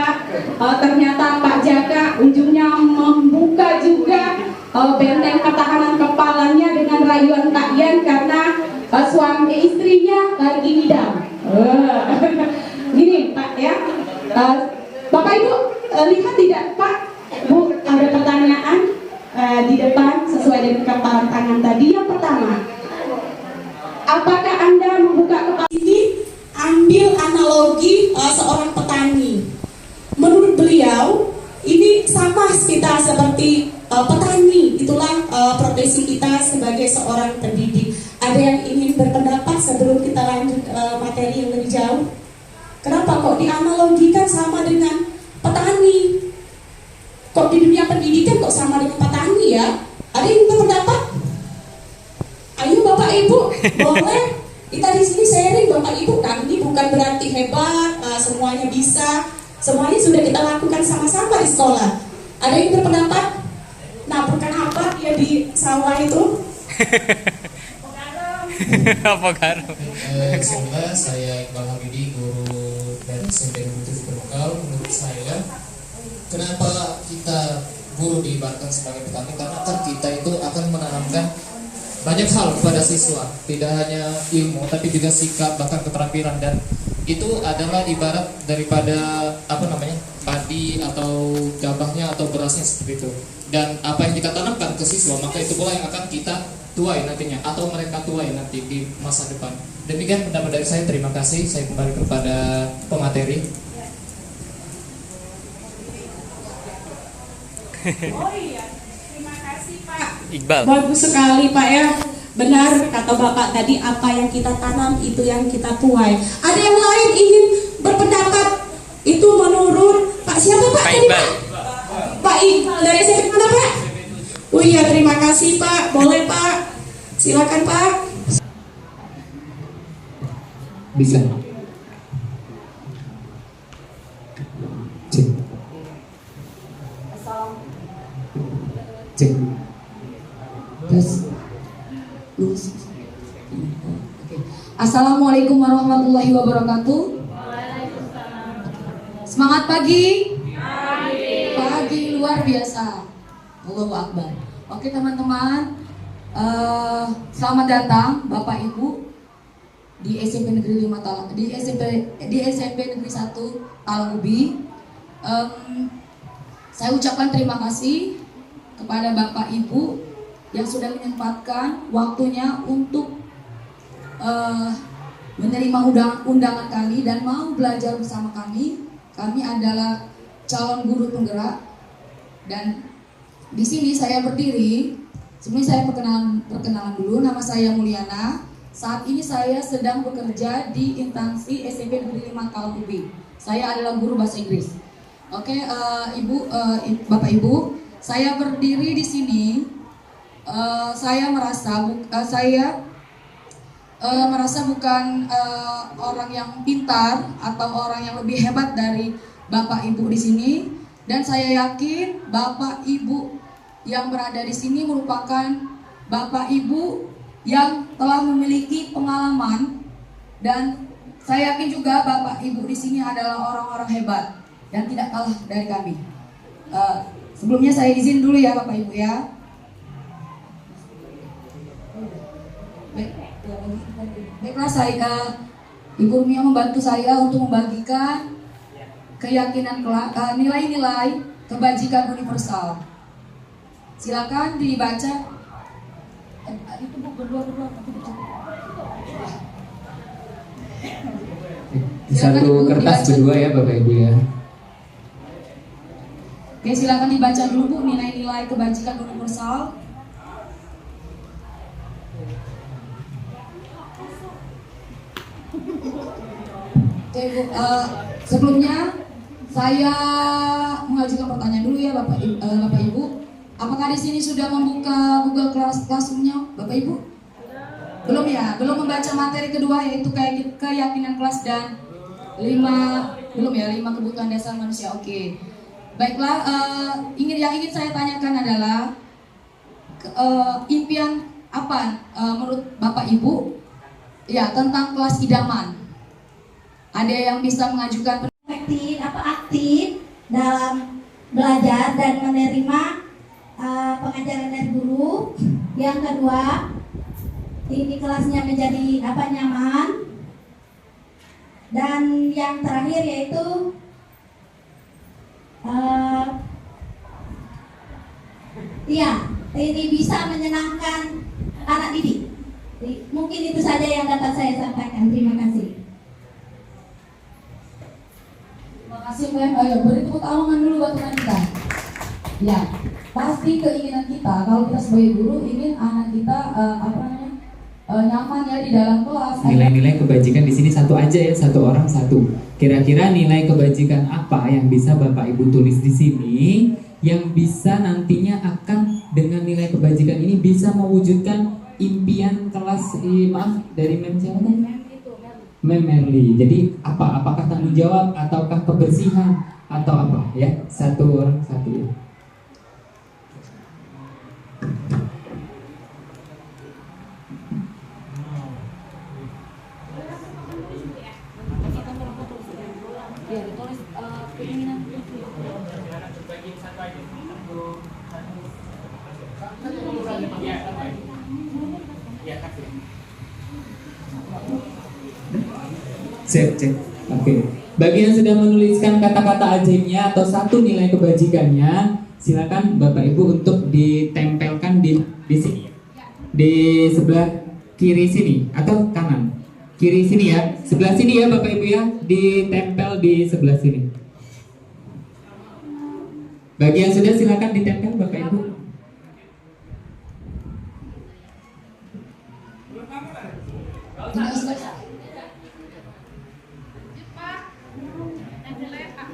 Ternyata Pak Jaka ujungnya membuka juga benteng pertahanan kepalanya dengan rayuan Pak Yan karena suami istrinya lagi ngidam. Gini Pak ya. Bapak Ibu lihat tidak Pak, Bu, ada pertanyaan di depan sesuai dengan kepalan tangan tadi. Yang pertama, apakah Anda membuka kepala ini ambil analogi seorang petani? Menurut beliau ini sama kita seperti petani, itulah profesi kita sebagai seorang pendidik. Ada yang ingin berpendapat sebelum kita lanjut materi yang lebih jauh? Kenapa kok dianalogikan sama dengan petani? Kok di dunia pendidikan kok sama dengan petani ya? Ada yang berpendapat? Ayo Bapak Ibu, boleh kita di sini sharing Bapak Ibu. Kami bukan berarti hebat, semuanya bisa, semuanya sudah kita lakukan sama-sama di sekolah. Ada yang berpendapat? Nah, kenapa dia di sawah itu? Apa garam? Bismillah, saya Iqbal Hamidi, guru dan SMP Negeri Lokal. Menurut saya Kenapa kita guru diibaratkan sebagai petani? Karena kan kita itu akan menanamkan banyak hal kepada siswa, tidak hanya ilmu tapi juga sikap, bahkan keterampilan, dan itu adalah ibarat daripada padi atau gabahnya atau berasnya seperti itu. Dan apa yang kita tanamkan ke siswa, maka itu pula yang akan kita tuai nantinya atau mereka tuai nanti di masa depan. Demikian pendapat dari saya. Terima kasih. Saya kembali kepada pemateri. Oh iya, terima kasih Pak Iqbal. Bagus sekali Pak ya. Benar kata Bapak tadi, apa yang kita tanam itu yang kita tuai. Ada yang lain ingin berpendapat? Itu menurut Pak siapa Pak? Pak Iqbal. Pak Iqbal dari SMP mana Pak? Oh iya, terima kasih Pak. Boleh Pak. Silakan Pak. Bisa. Cek. Cek. Tes. Assalamualaikum warahmatullahi wabarakatuh. Semangat pagi. Pagi luar biasa. Allahu Akbar. Oke teman-teman, selamat datang Bapak Ibu di SMP Negeri 5 Talang, di SMP Negeri 1 Talang Ubi. Saya ucapkan terima kasih kepada Bapak Ibu yang sudah menyempatkan waktunya untuk menerima undangan kami dan mau belajar bersama kami. Kami adalah calon guru penggerak, dan di sini saya berdiri. Sebelumnya saya perkenalan dulu. Nama saya Mulyana. Saat ini saya sedang bekerja di instansi SMP Negeri 5 Talang Ubi. Saya adalah guru bahasa Inggris. Oke, Bapak Ibu, saya berdiri di sini. Saya merasa bukan orang yang pintar atau orang yang lebih hebat dari Bapak Ibu di sini, dan saya yakin Bapak Ibu yang berada di sini merupakan Bapak Ibu yang telah memiliki pengalaman, dan saya yakin juga Bapak Ibu di sini adalah orang-orang hebat dan tidak kalah dari kami. Sebelumnya saya izin dulu ya Bapak Ibu ya. Baiklah, Ibu Mia membantu saya untuk membagikan keyakinan nilai-nilai kebajikan universal. Silakan dibaca. Itu Bu berdua. Satu kertas berdua ya Bapak Ibu ya. Oke, silakan dibaca dulu Bu nilai-nilai kebajikan universal. Oke Bu, sebelumnya saya mengajukan pertanyaan dulu ya Bapak Ibu. Apakah di sini sudah membuka Google Classroom-nya Bapak Ibu? Belum ya, belum membaca materi kedua yaitu keyakinan kelas dan 5 kebutuhan dasar manusia. Oke. Baiklah, yang ingin saya tanyakan adalah impian apa menurut Bapak Ibu ya tentang kelas idaman? Ada yang bisa mengajukan aktif dalam belajar dan menerima pengajaran dari guru. Yang kedua, ini kelasnya menjadi nyaman. Dan yang terakhir yaitu ini bisa menyenangkan anak didik. Mungkin itu saja yang dapat saya sampaikan. Terima kasih. Terima kasih Mbak. Beri tepuk tangan dulu buat teman kita. Ya, pasti keinginan kita kalau kita sebagai guru ingin anak kita nyaman ya di dalam kelas. Nilai-nilai kebajikan di sini satu aja ya, satu orang satu. Kira-kira nilai kebajikan apa yang bisa Bapak Ibu tulis di sini yang bisa nantinya akan dengan nilai kebajikan ini bisa mewujudkan impian kelas dari Mem siapa tadi? Mem Merli. Jadi apakah tanggung jawab ataukah kebersihan atau apa ya? Satu orang satu ya. Ya, ditulis keinginan itu. Cek. Oke. Bagi yang sudah menuliskan kata-kata ajaibnya atau satu nilai kebajikannya, silakan Bapak Ibu untuk ditempelkan di sini, di sebelah kiri sini atau kanan. Kiri sini ya, sebelah sini ya Bapak Ibu ya, ditempel di sebelah sini. Bagi yang sudah silakan ditempel Bapak Ibu.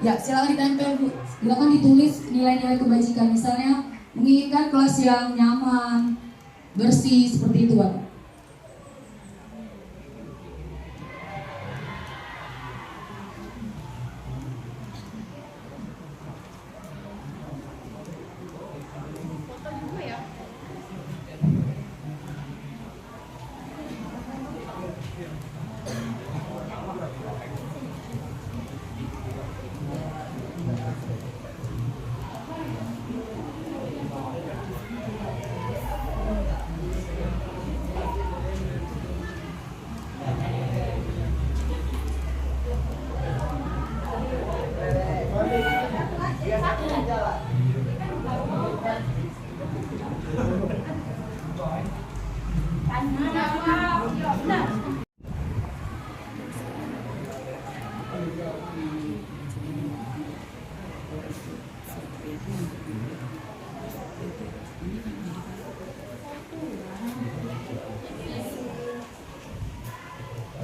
Ya, silakan ditempel Bu. Silakan ditulis nilai-nilai kebajikan. Misalnya menginginkan kelas yang nyaman, bersih, seperti itu Pak.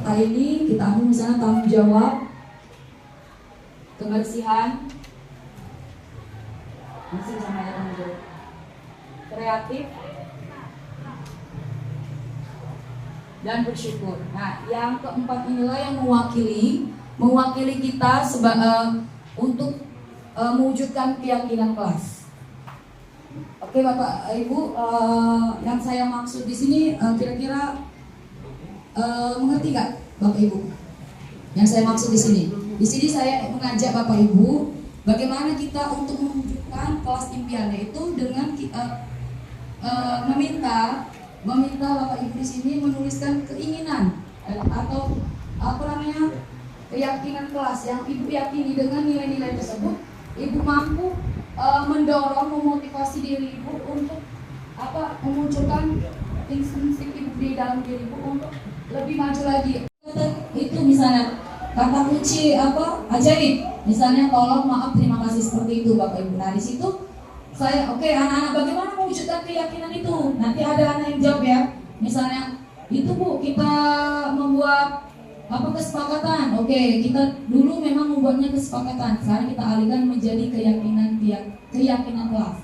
Hari ini kita ambil misalnya tanggung jawab kebersihan, masih sama ya tanggung jawab kreatif dan bersyukur. Nah, yang keempat inilah yang mewakili kita untuk mewujudkan keyakinan kelas. Oke Bapak Ibu, yang saya maksud di sini kira-kira mengerti nggak Bapak Ibu? Yang saya maksud di sini. Di sini saya mengajak Bapak Ibu bagaimana kita untuk mewujudkan kelas impian, yaitu dengan meminta Bapak Ibu di sini menuliskan keinginan atau keyakinan kelas yang Ibu yakini. Dengan nilai-nilai tersebut Ibu mampu mendorong, memotivasi diri Ibu untuk memunculkan insting Ibu di dalam diri Ibu untuk lebih maju lagi. Itu misalnya kata kunci ajaib, misalnya tolong, maaf, terima kasih, seperti itu Bapak Ibu. Nah di situ saya anak-anak bagaimana mewujudkan keyakinan itu? Nanti ada anak yang jawab ya. Misalnya itu Bu, kita membuat kesepakatan. Oke, kita dulu memang membuatnya kesepakatan. Sekarang kita alihkan menjadi keyakinan kelas.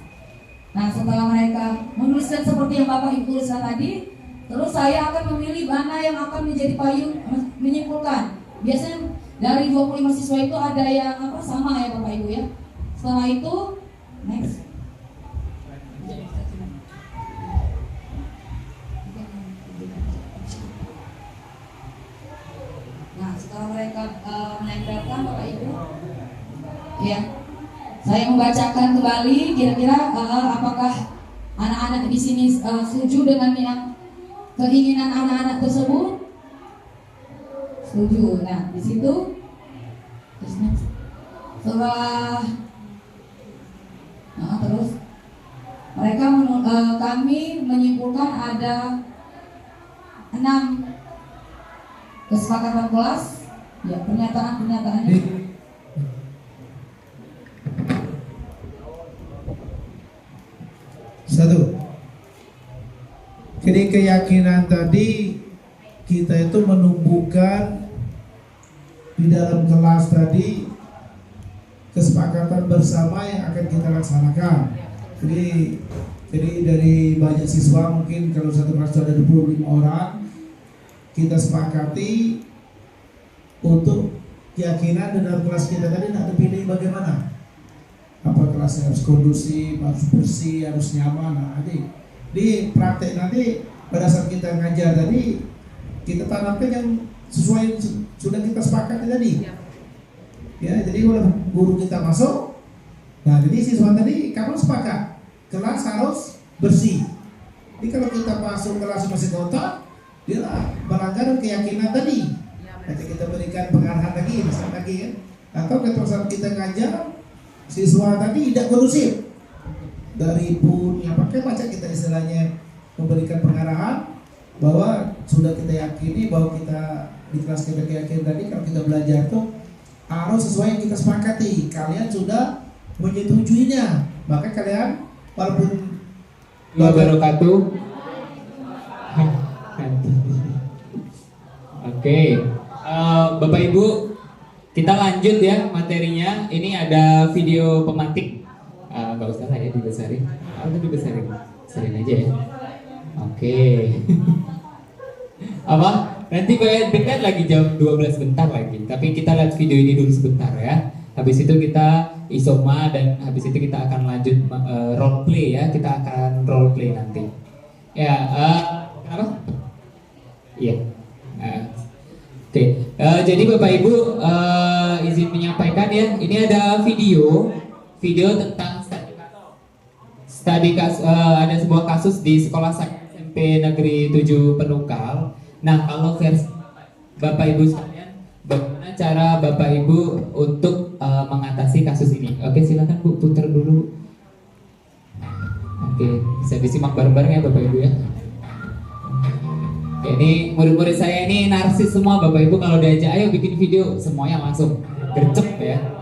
Nah setelah mereka menuliskan seperti yang Bapak Ibu tuliskan tadi, terus saya akan memilih mana yang akan menjadi payung menyimpulkan. Biasanya dari 25 siswa itu ada yang sama ya Bapak Ibu ya. Setelah itu next. Nah setelah mereka menempelkan Bapak Ibu, ya saya membacakan kembali kira-kira apakah anak-anak di sini setuju dengan yang keinginan anak-anak tersebut? Setuju. Nah, di situ setelah terus mereka kami menyimpulkan ada 6 kesepakatan kelas. Ya, pernyataan-pernyataannya. Satu. Jadi keyakinan tadi kita itu menumbuhkan di dalam kelas tadi kesepakatan bersama yang akan kita laksanakan. Jadi dari banyak siswa, mungkin kalau satu kelas itu ada 25 orang, kita sepakati untuk keyakinan dalam kelas kita tadi nak dipilih bagaimana. Apa kelasnya harus kondusif, harus bersih, harus nyaman. Nah, nanti di praktek nanti pada saat kita ngajar tadi kita tanamkan yang sesuai yang sudah kita sepakati tadi. Ya, jadi kalau guru kita masuk, Nah, jadi siswa tadi kamu sepakat kelas harus bersih. Jadi kalau kita masuk kelas masih kotor, dia melanggar keyakinan tadi. Nanti kita berikan pengarahan lagi, misalnya lagi kan. Atau ketika saat kita ngajar, siswa tadi tidak kondusif. Dari pun yang pakai baca kita istilahnya memberikan pengarahan bahwa sudah kita yakini bahwa kita di kelas kita keyakinan tadi kalau kita belajar tuh harus sesuai yang kita sepakati. Kalian sudah menyetujuinya, maka kalian walaupun wabarakatuh. Oke, Bapak Ibu, kita lanjut ya materinya. Ini ada video pemantik. Gak usah lah ya dibesarin. Atau dibesarin, besarin aja ya. Oke. Apa? Nanti bayar dekat lagi jam 12 bentar lagi. Tapi kita lihat video ini dulu sebentar ya. Habis itu kita isoma dan habis itu kita akan lanjut role play ya. Kita akan role play nanti. Ya, kenapa? Iya. Oke. Jadi Bapak Ibu izin menyampaikan ya. Ini ada video tentang ada sebuah kasus di sekolah saya SMP Negeri 7 Penungkal. Nah, kalau versi Bapak Ibu sekalian, bagaimana cara Bapak Ibu untuk mengatasi kasus ini? Oke, silakan Bu, putar dulu. Oke, bisa disimak bareng-bareng ya Bapak Ibu ya. Oke, ini murid-murid saya ini narsis semua Bapak Ibu, kalau diajak ayo bikin video semuanya langsung gercep ya.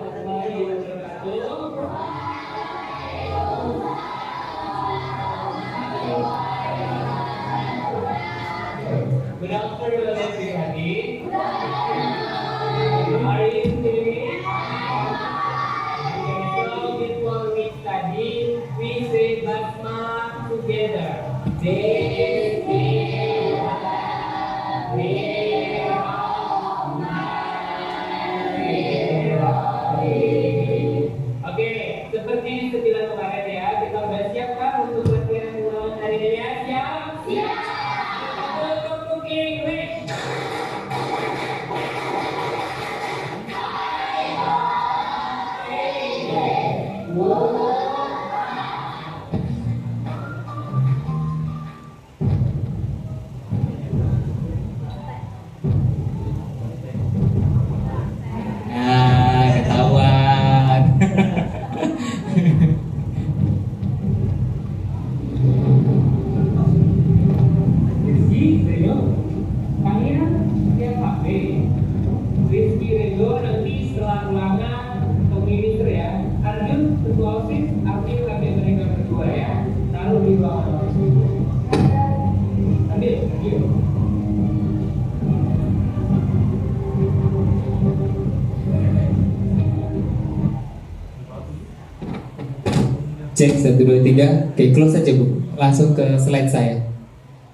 Cek 1, 2, 3. Oke, close aja Bu. Langsung ke slide saya.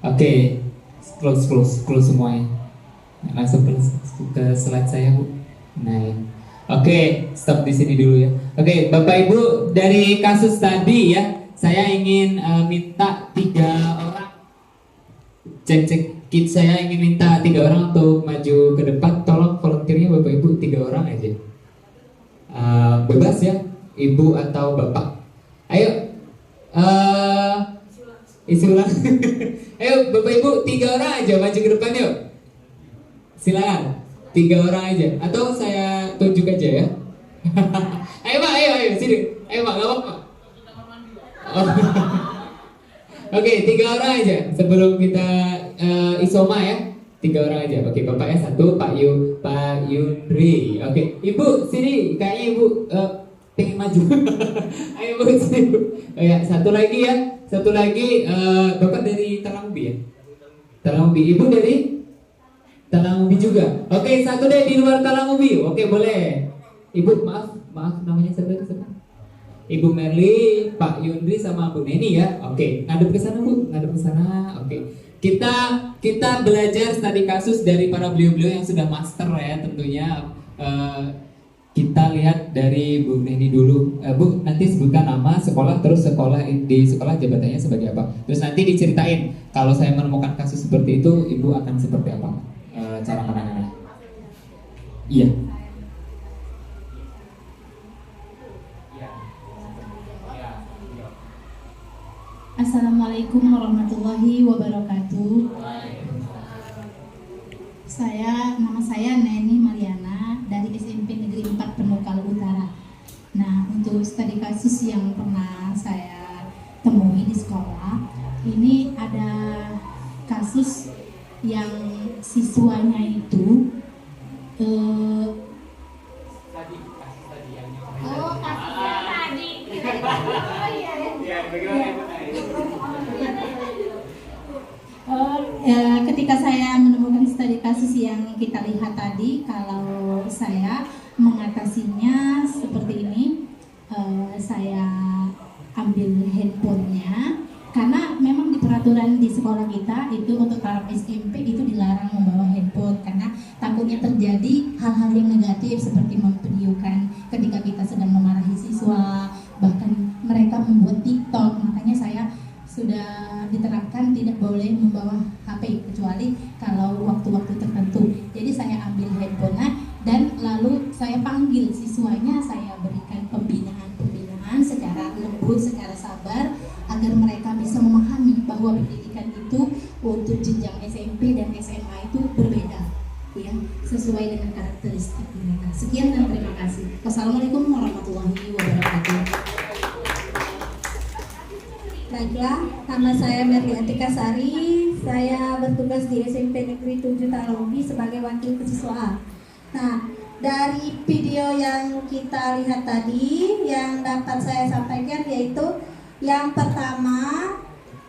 Oke, close semuanya. Langsung ke slide saya Bu. Nah, ya. Oke, stop di sini dulu ya. Oke, Bapak Ibu, dari kasus tadi ya, saya ingin minta 3 orang. Cek. Saya ingin minta 3 orang untuk maju ke depan. Tolong volunteernya Bapak Ibu 3 orang aja. Bebas ya, Ibu atau Bapak. Ayo, isi ulang. Ayo Bapak Ibu 3 orang aja maju ke depan yuk. Silakan 3 orang aja. Atau saya tunjuk aja ya. Ayo Pak, ayo sini. Ayo Pak, gak apa-apa. Oh. Oke, 3 orang aja sebelum kita isoma ya. 3 orang aja. Oke, Bapaknya 1, Pak Yunri. Oke, Ibu sini. Kayaknya Ibu pengen maju. Ayo Bu, sini Bu. Oh ya, satu lagi ya. Satu lagi, Bapak dari Talangubi ya? Talangubi. Ibu dari Talangubi juga. Oke, satu deh di luar Talangubi. Oke, boleh. Ibu, maaf namanya siapa? Ibu Merli, Pak Yundri sama Bu Neni ya. Oke, ngadep ke sana Bu, ngadep ke sana. Oke. Kita belajar studi kasus dari para beliau-beliau yang sudah master ya tentunya. Kita lihat dari Bu Neni dulu. Bu, nanti sebutkan nama, sekolah, terus di sekolah jabatannya sebagai apa. Terus nanti diceritain kalau saya menemukan kasus seperti itu, Ibu akan seperti apa cara menangannya. Iya. Assalamualaikum warahmatullahi wabarakatuh. Nama saya Neni Mariana dari SMP Negeri 4 Penukal Utara. Nah, untuk studi kasus yang pernah saya temui di sekolah, ini ada kasus yang siswanya itu ketika saya menemukan studi kasus yang kita lihat tadi, kalau saya mengatasinya seperti ini, saya ambil handphonenya, karena memang di peraturan di sekolah kita itu untuk taraf SMP itu dilarang membawa handphone karena takutnya terjadi hal-hal yang negatif seperti memvideokan ketika kita sedang memarahi siswa, bahkan mereka membuat TikTok. Makanya saya sudah diterapkan tidak boleh membawa HP kecuali kalau waktu-waktu tertentu. Jadi saya ambil handphonenya dan lalu saya panggil siswanya, saya berikan pembinaan secara lembut, secara sabar agar mereka bisa memahami bahwa pendidikan itu untuk jenjang SMP dan SMA itu berbeda, ya, sesuai dengan karakteristik mereka. Sekian dan terima kasih. Wassalamualaikum warahmatullahi wabarakatuh. Baiklah, nama saya Merli Atika Sari. Saya bertugas di SMP Negeri 7 Talawi sebagai wakil kesiswaan. Nah, dari video yang kita lihat tadi, yang dapat saya sampaikan yaitu yang pertama,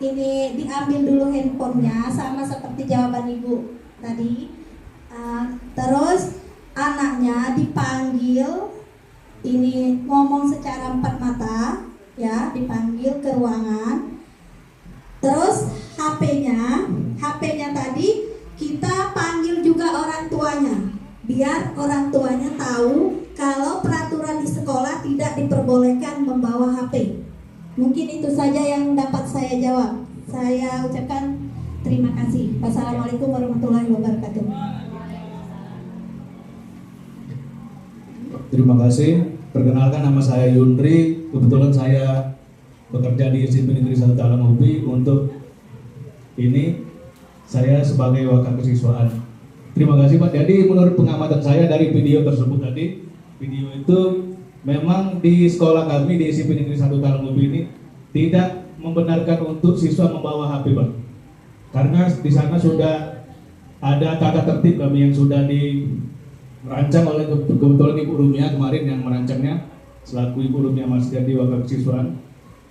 ini diambil dulu handphonenya, sama seperti jawaban ibu tadi. Terus anaknya dipanggil, ini ngomong secara empat mata, ya, dipanggil ke ruangan. Terus HP-nya tadi kita panggil juga orang tuanya, biar orang tuanya tahu kalau peraturan di sekolah tidak diperbolehkan membawa HP. Mungkin itu saja yang dapat saya jawab. Saya ucapkan terima kasih. Wassalamualaikum warahmatullahi wabarakatuh. Terima kasih. Perkenalkan, nama saya Yundri. Kebetulan saya bekerja di SMP Negeri 1 Talawi. Untuk ini saya sebagai wakil kesiswaan. Terima kasih Pak. Jadi menurut pengamatan saya dari video tersebut tadi, video itu memang di sekolah kami di SMP Negeri 1 Talawi ini tidak membenarkan untuk siswa membawa HP, Pak. Karena di sana sudah ada tata tertib kami yang sudah dirancang oleh kebetulan Ibu Rumia kemarin yang merancangnya, selaku Ibu Rumia Mas Jadi wakil kesiswaan.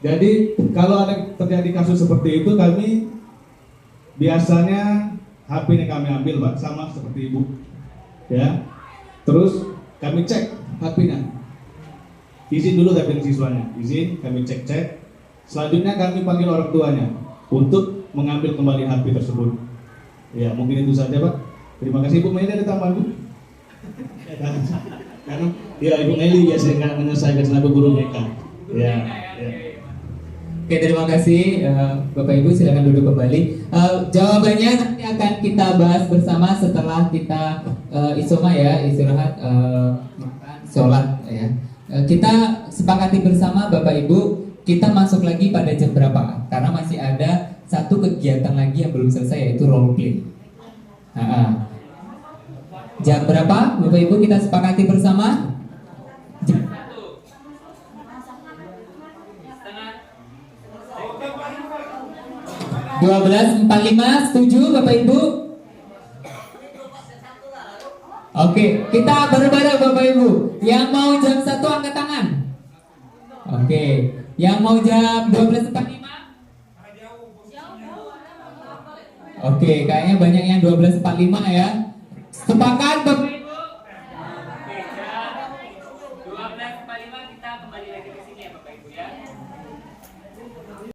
Jadi kalau ada terjadi kasus seperti itu, kami biasanya HP-nya kami ambil, Pak, sama seperti Ibu, ya. Terus kami cek HP-nya. Izin dulu dari siswanya, izin, kami cek. Selanjutnya kami panggil orang tuanya untuk mengambil kembali HP tersebut. Ya, mungkin itu saja, Pak. Terima kasih. Ibu Meli ada tambahan, Bu? Karena ya Ibu Meli biasanya nggak menyelesaikan selaku guru BK. Ya. Oke, terima kasih Bapak Ibu, silakan duduk kembali. Jawabannya nanti akan kita bahas bersama setelah kita isoma ya, istirahat, makan, sholat ya. Kita sepakati bersama Bapak Ibu, kita masuk lagi pada jam berapa? Karena masih ada satu kegiatan lagi yang belum selesai, yaitu role play. Jam berapa Bapak Ibu kita sepakati bersama? 12.45, setuju Bapak Ibu? Oke, kita bareng-bareng Bapak Ibu. Yang mau jam 1 angkat tangan. Oke, yang mau jam 12.45? Oke, kayaknya banyak yang 12.45 ya. Sepakat Bapak Ibu?